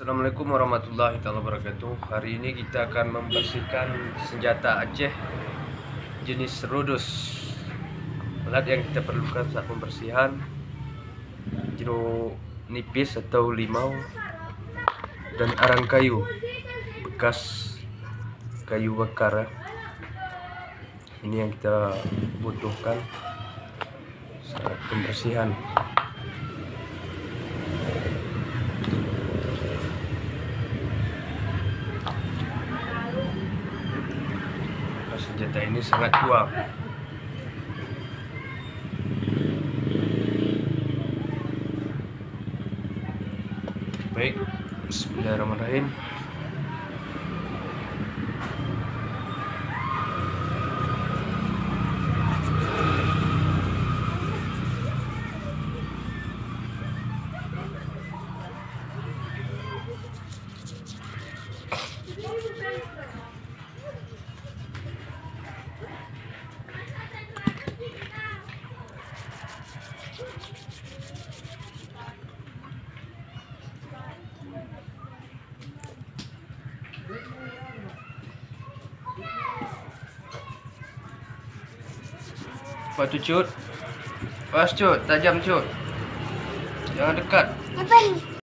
Assalamualaikum warahmatullahi wabarakatuh. Hari ini kita akan membersihkan senjata Aceh jenis Rhodos. Alat yang kita perlukan saat pembersihan: jeruk nipis atau limau dan arang kayu bekas kayu bakar. Ini yang kita butuhkan saat pembersihan. Senjata ini sangat tua. Baik, bismillahirrahmanirrahim. Apa tu, Cut? Pas, Cut, tajam, Cut. Jangan dekat. Apa ni?